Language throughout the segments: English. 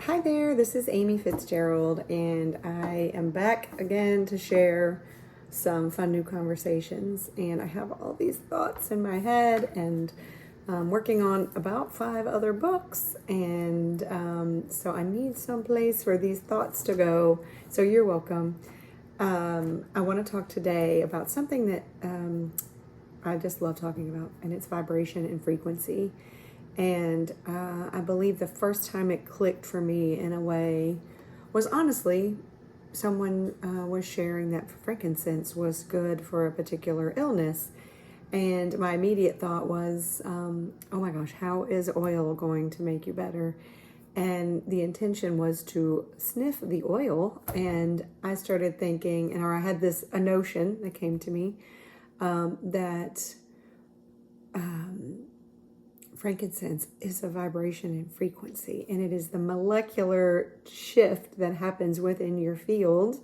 Hi there, this is Amy Fitzgerald, and I am back again to share some fun new conversations. And I have all these thoughts in my head, and I'm working on about 5 other books, and so I need some place for these thoughts to go. So you're welcome. I want to talk today about something that I just love talking about, and it's vibration and frequency. And I believe the first time it clicked for me in a way was honestly someone was sharing that frankincense was good for a particular illness. And my immediate thought was, oh my gosh, how is oil going to make you better? And the intention was to sniff the oil. And I started thinking, or I had a notion that came to me that frankincense is a vibration and frequency, and it is the molecular shift that happens within your field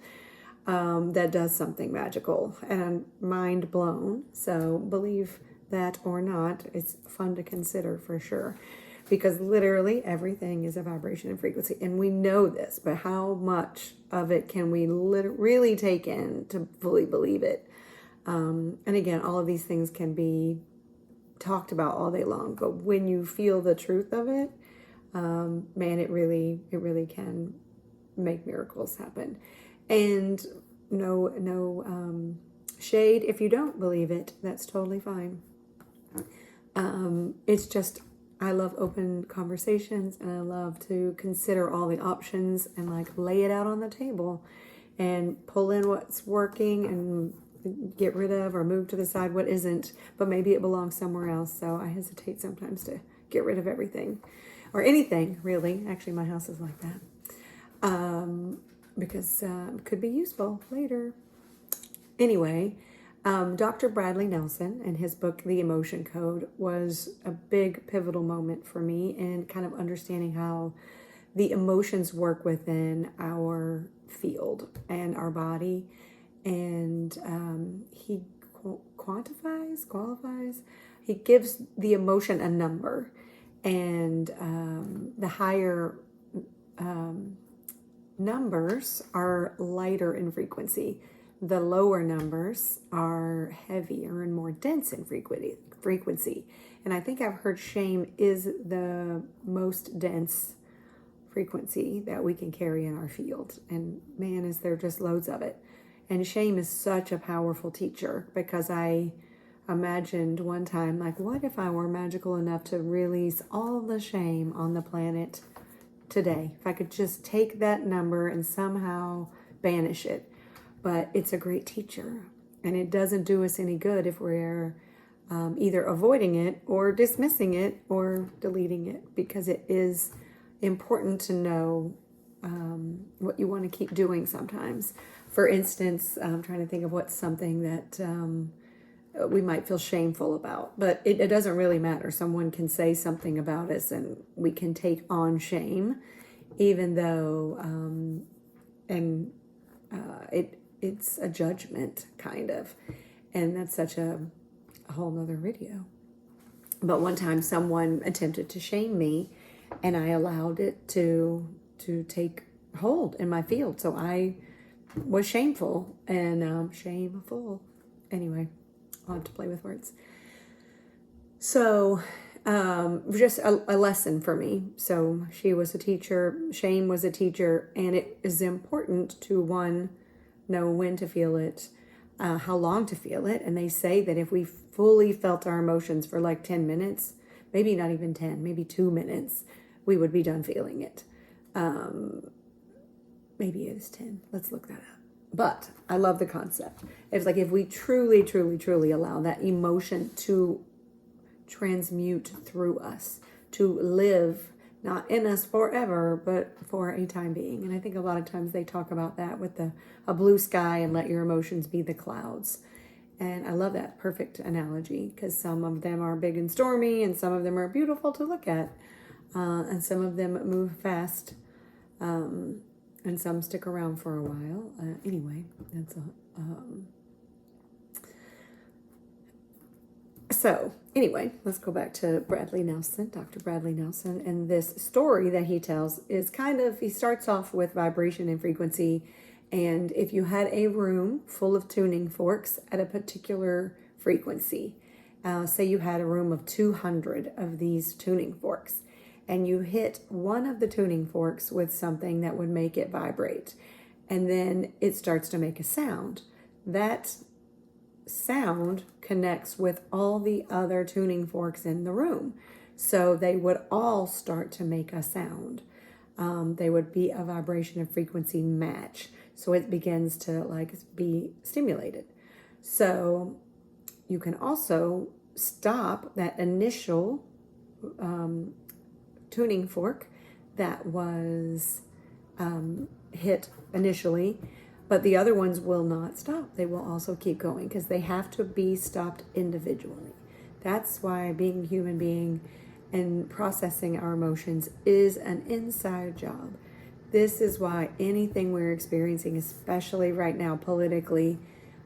that does something magical, and I'm mind blown. So believe that or not, it's fun to consider for sure, because literally everything is a vibration and frequency, and we know this, but how much of it can we really take in to fully believe it? And again, all of these things can be talked about all day long, but when you feel the truth of it, man, it really can make miracles happen. And no shade if you don't believe it. That's totally fine. It's just, I love open conversations, and I love to consider all the options and like lay it out on the table and pull in what's working and get rid of or move to the side what isn't, but maybe it belongs somewhere else. So I hesitate sometimes to get rid of everything or anything, really. Actually, my house is like that because it could be useful later. Anyway, Dr. Bradley Nelson and his book, The Emotion Code, was a big pivotal moment for me in kind of understanding how the emotions work within our field and our body. And he qualifies, he gives the emotion a number, and the higher numbers are lighter in frequency. The lower numbers are heavier and more dense in frequency. And I think I've heard shame is the most dense frequency that we can carry in our field. And man, is there just loads of it. And shame is such a powerful teacher, because I imagined one time, like, what if I were magical enough to release all the shame on the planet today? If I could just take that number and somehow banish it. But it's a great teacher, and it doesn't do us any good if we're either avoiding it or dismissing it or deleting it, because it is important to know what you want to keep doing sometimes. For instance, I'm trying to think of what's something that we might feel shameful about, but it doesn't really matter. Someone can say something about us and we can take on shame, even though it's a judgment, kind of. And that's such a whole nother video. But one time someone attempted to shame me, and I allowed it to take hold in my field. So I was shameful and shameful. Anyway, I'll have to play with words. So just a lesson for me. So she was a teacher, shame was a teacher, and it is important to, one, know when to feel it, how long to feel it. And they say that if we fully felt our emotions for like 10 minutes, maybe not even 10, maybe 2 minutes, we would be done feeling it. Maybe it is 10. Let's look that up. But I love the concept. It's like if we truly, truly, truly allow that emotion to transmute through us, to live not in us forever, but for a time being. And I think a lot of times they talk about that with a blue sky and let your emotions be the clouds. And I love that perfect analogy, because some of them are big and stormy, and some of them are beautiful to look at. And some of them move fast, and some stick around for a while. Anyway, that's So anyway, let's go back to Bradley Nelson, Dr. Bradley Nelson. And this story that he tells is he starts off with vibration and frequency. And if you had a room full of tuning forks at a particular frequency, say you had a room of 200 of these tuning forks, and you hit one of the tuning forks with something that would make it vibrate, and then it starts to make a sound. That sound connects with all the other tuning forks in the room. So they would all start to make a sound. They would be a vibration and frequency match. So it begins to be stimulated. So you can also stop that initial tuning fork that was hit initially, but the other ones will not stop. They will also keep going because they have to be stopped individually. That's why being a human being and processing our emotions is an inside job. This is why anything we're experiencing, especially right now politically,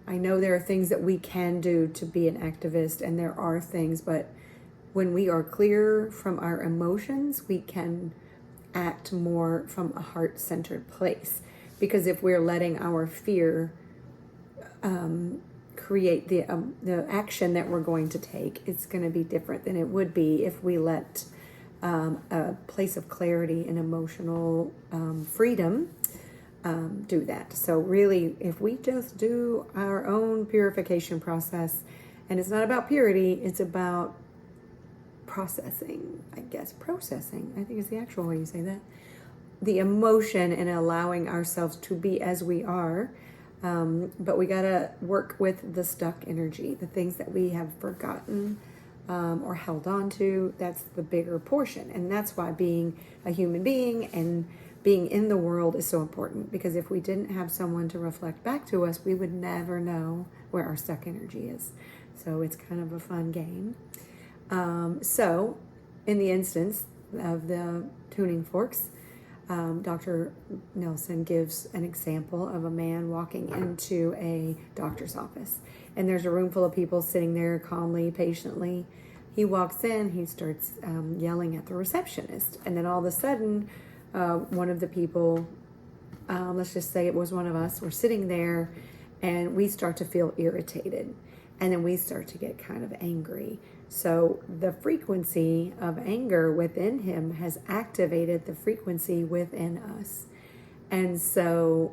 I know there are things that we can do to be an activist, and there are things, but when we are clear from our emotions, we can act more from a heart-centered place. Because if we're letting our fear create the action that we're going to take, it's going to be different than it would be if we let a place of clarity and emotional freedom do that. So really, if we just do our own purification process, and it's not about purity, it's about processing, I think is the actual way you say that. The emotion and allowing ourselves to be as we are. But we got to work with the stuck energy, the things that we have forgotten or held on to. That's the bigger portion. And that's why being a human being and being in the world is so important. Because if we didn't have someone to reflect back to us, we would never know where our stuck energy is. So it's kind of a fun game. So in the instance of the tuning forks, Dr. Nelson gives an example of a man walking into a doctor's office, and there's a room full of people sitting there calmly, patiently. He walks in, he starts yelling at the receptionist, and then all of a sudden, one of the people, let's just say it was one of us, we're sitting there, and we start to feel irritated, and then we start to get kind of angry. So the frequency of anger within him has activated the frequency within us. And so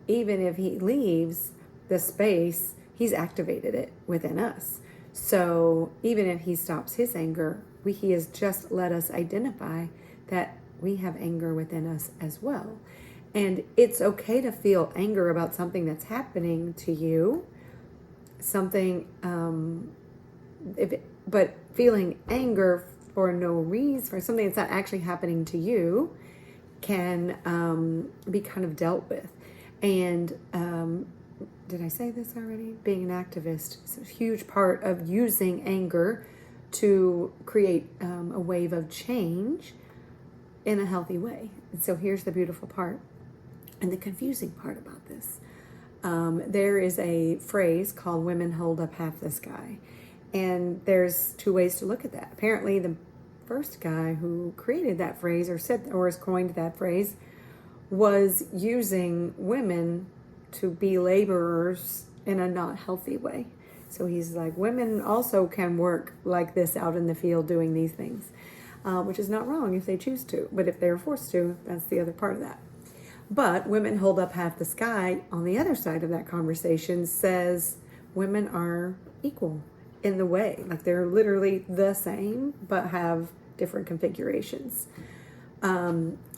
even if he leaves the space, he's activated it within us. So even if he stops his anger, he has just let us identify that we have anger within us as well. And it's okay to feel anger about something that's happening to you, but feeling anger for no reason, for something that's not actually happening to you, can be kind of dealt with. And did I say this already? Being an activist is a huge part of using anger to create a wave of change in a healthy way. And so here's the beautiful part and the confusing part about this. There is a phrase called "women hold up half the sky." And there's two ways to look at that. Apparently, the first guy who created that phrase or has coined that phrase was using women to be laborers in a not healthy way. So he's like, women also can work like this out in the field doing these things, which is not wrong if they choose to. But if they're forced to, that's the other part of that. But women hold up half the sky on the other side of that conversation says women are equal in the way, like they're literally the same, but have different configurations.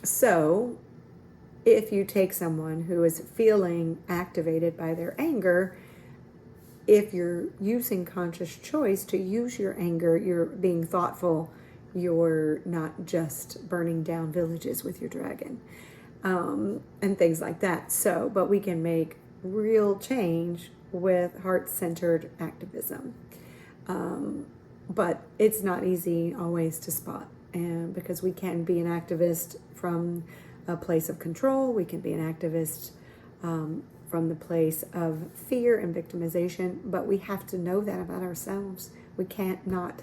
So if you take someone who is feeling activated by their anger, if you're using conscious choice to use your anger, you're being thoughtful, you're not just burning down villages with your dragon, and things like that. So, but we can make real change with heart-centered activism. But it's not easy always to spot, and because we can be an activist from a place of control, we can be an activist from the place of fear and victimization, but we have to know that about ourselves. We can't not.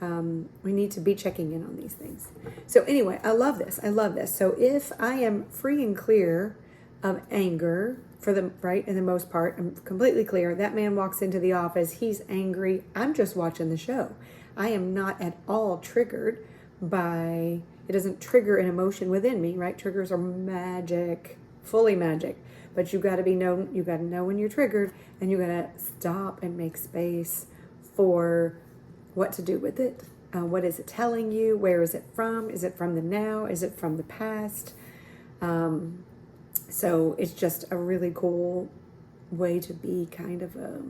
We need to be checking in on these things. So anyway, I love this. I love this. So if I am free and clear of anger for the right, in the most part, I'm completely clear. That man walks into the office. He's angry. I'm just watching the show. I am not at all triggered by, it doesn't trigger an emotion within me, right? Triggers are magic, fully magic. But you got to know when you're triggered, and you got to stop and make space for what to do with it. What is it telling you? Where is it from? Is it from the now? Is it from the past? So it's just a really cool way to be kind of a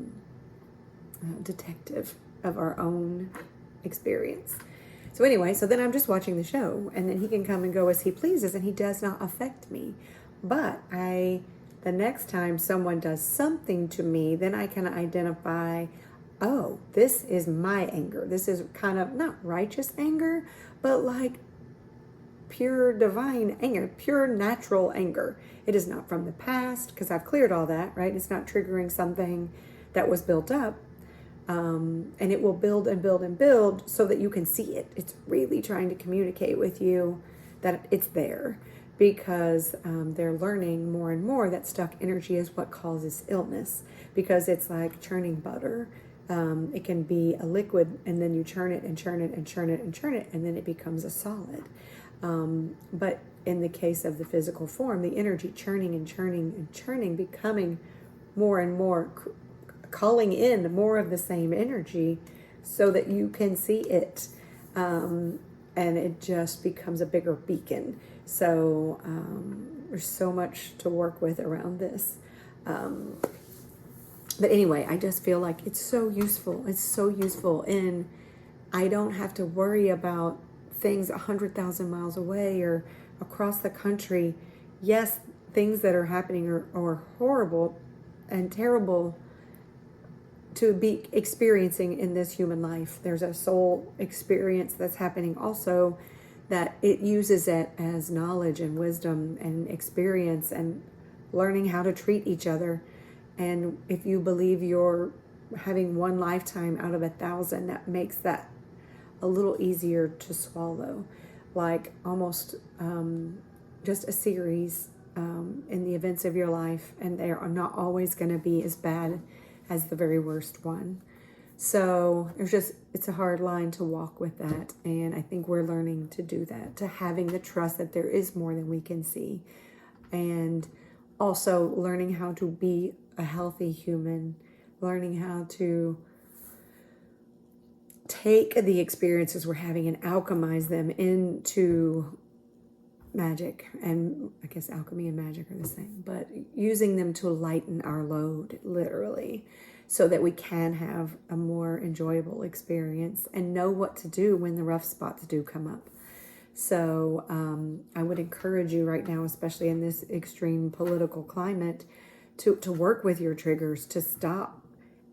detective of our own experience. So anyway, so then I'm just watching the show, and then he can come and go as he pleases, and he does not affect me. But the next time someone does something to me, then I can identify, oh, this is my anger. This is kind of not righteous anger, but like pure divine anger, pure natural anger. It is not from the past, because I've cleared all that, right? It's not triggering something that was built up. And it will build and build and build so that you can see it. It's really trying to communicate with you that it's there, because they're learning more and more that stuck energy is what causes illness, because it's like churning butter. It can be a liquid, and then you churn it and churn it and churn it and churn it, and then it becomes a solid. But in the case of the physical form, the energy churning and churning and churning, becoming more and more, calling in more of the same energy so that you can see it. And it just becomes a bigger beacon. So there's so much to work with around this. But anyway, I just feel like it's so useful. It's so useful. And I don't have to worry about things 100,000 miles away or across the country. Yes, things that are happening are horrible and terrible to be experiencing in this human life. There's a soul experience that's happening also, that it uses it as knowledge and wisdom and experience and learning how to treat each other. And if you believe you're having one lifetime out of 1,000, that makes that a little easier to swallow, like almost just a series in the events of your life, and they are not always going to be as bad as the very worst one. So it's a hard line to walk with that, and I think we're learning to do that, to having the trust that there is more than we can see, and also learning how to be a healthy human, learning how to take the experiences we're having and alchemize them into magic. And I guess alchemy and magic are the same, but using them to lighten our load, literally, so that we can have a more enjoyable experience and know what to do when the rough spots do come up. So I would encourage you right now, especially in this extreme political climate, to work with your triggers, to stop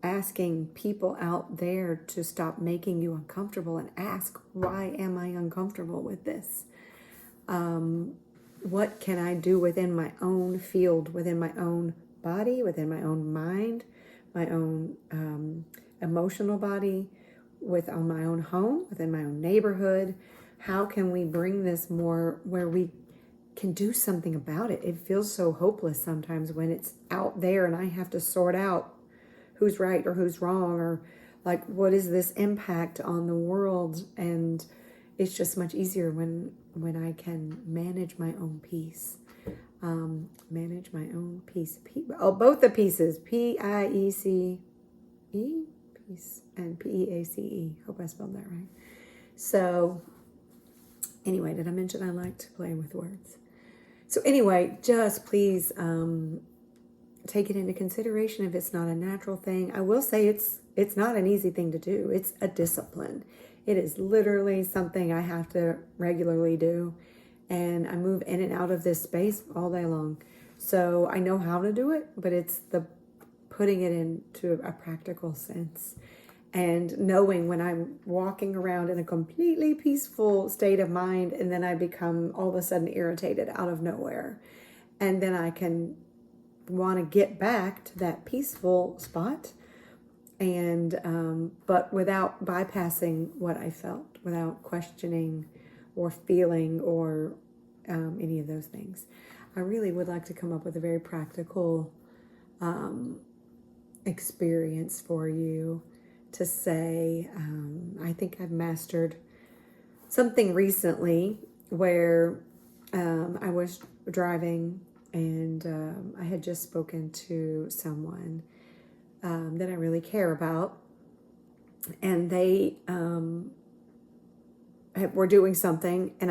asking people out there to stop making you uncomfortable, and ask, why am I uncomfortable with this? What can I do within my own field, within my own body, within my own mind, my own emotional body, within my own home, within my own neighborhood? How can we bring this more where we can do something about it? It feels so hopeless sometimes when it's out there and I have to sort out who's right or who's wrong, or like, what is this impact on the world? And it's just much easier when I can manage my own peace. Manage my own peace. Both the pieces, P-I-E-C-E, peace, and P-E-A-C-E. Hope I spelled that right. So anyway, did I mention I like to play with words? So anyway, just please take it into consideration if it's not a natural thing. I will say it's not an easy thing to do. It's a discipline. It is literally something I have to regularly do. And I move in and out of this space all day long. So I know how to do it, but it's the putting it into a practical sense. And knowing when I'm walking around in a completely peaceful state of mind, and then I become all of a sudden irritated out of nowhere. And then I can want to get back to that peaceful spot And but without bypassing what I felt, without questioning or feeling or any of those things. I really would like to come up with a very practical experience for you to say, I think I've mastered something recently where I was driving and I had just spoken to someone that I really care about, and they were doing something and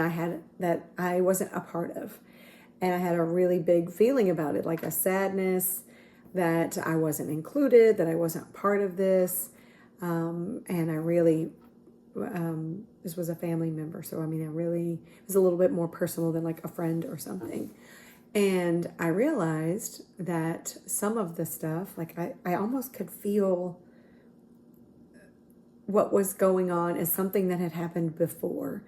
that I wasn't a part of. And I had a really big feeling about it, like a sadness that I wasn't included, that I wasn't part of this. And I really, this was a family member. So, I mean, it was a little bit more personal than like a friend or something. And I realized that some of the stuff, like I almost could feel what was going on as something that had happened before,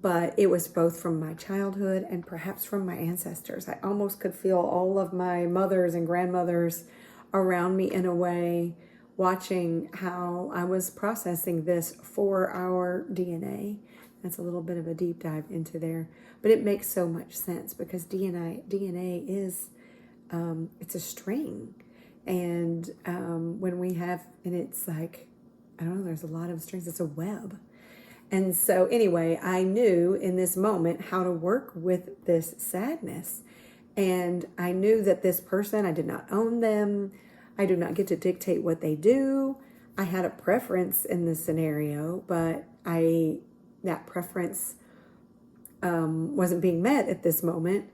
but it was both from my childhood and perhaps from my ancestors. I almost could feel all of my mothers and grandmothers around me in a way, watching how I was processing this for our DNA. That's a little bit of a deep dive into there, but it makes so much sense because DNA is, it's a string. And when we have, and it's like, I don't know, there's a lot of strings, it's a web. And so anyway, I knew in this moment how to work with this sadness. And I knew that this person, I did not own them. I do not get to dictate what they do. I had a preference in this scenario, but that preference wasn't being met at this moment.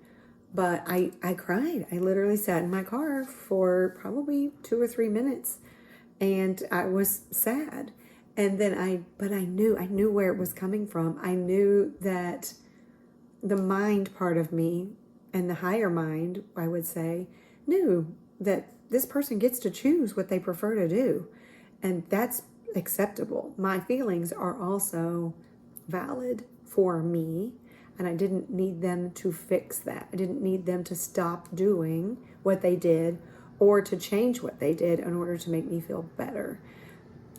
But I cried. I literally sat in my car for probably 2 or 3 minutes, and I was sad. And then I knew where it was coming from. I knew that the mind part of me and the higher mind, I would say, knew that this person gets to choose what they prefer to do. And that's acceptable. My feelings are also valid for me. And I didn't need them to fix that. I didn't need them to stop doing what they did or to change what they did in order to make me feel better.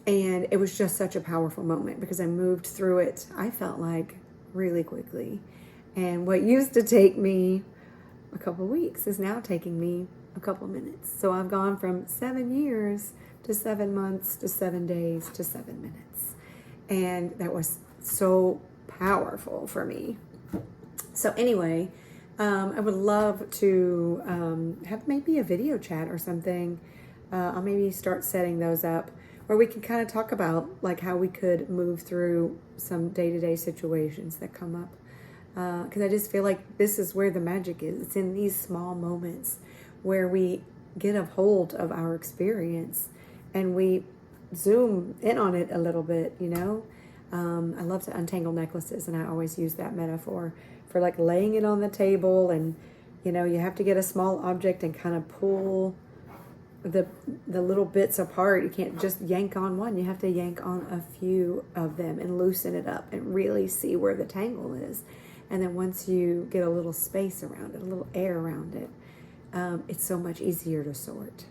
And it was just such a powerful moment because I moved through it, I felt like, really quickly. And what used to take me a couple of weeks is now taking me a couple of minutes. So I've gone from 7 years to 7 months to 7 days to 7 minutes. And that was so powerful for me. So anyway, I would love to have maybe a video chat or something. I'll maybe start setting those up where we can kind of talk about like how we could move through some day-to-day situations that come up. Because I just feel like this is where the magic is. It's in these small moments where we get a hold of our experience and we zoom in on it a little bit, you know. I love to untangle necklaces, and I always use that metaphor for like laying it on the table, and you know, you have to get a small object and kind of pull the little bits apart. You can't just yank on one. You have to yank on a few of them and loosen it up and really see where the tangle is. And then once you get a little space around it, a little air around it, it's so much easier to sort.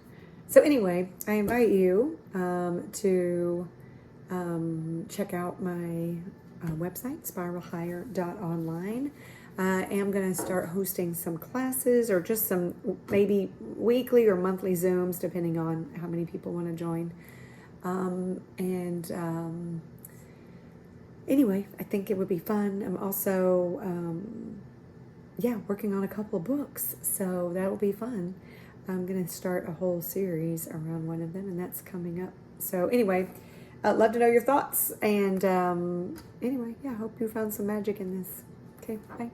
So anyway, I invite you to check out my website, spiralhigher.online. I am going to start hosting some classes or just some maybe weekly or monthly Zooms, depending on how many people want to join. Anyway, I think it would be fun. I'm also, working on a couple of books, so that will be fun. I'm going to start a whole series around one of them, and that's coming up. So anyway, I'd love to know your thoughts. And hope you found some magic in this. Okay, bye.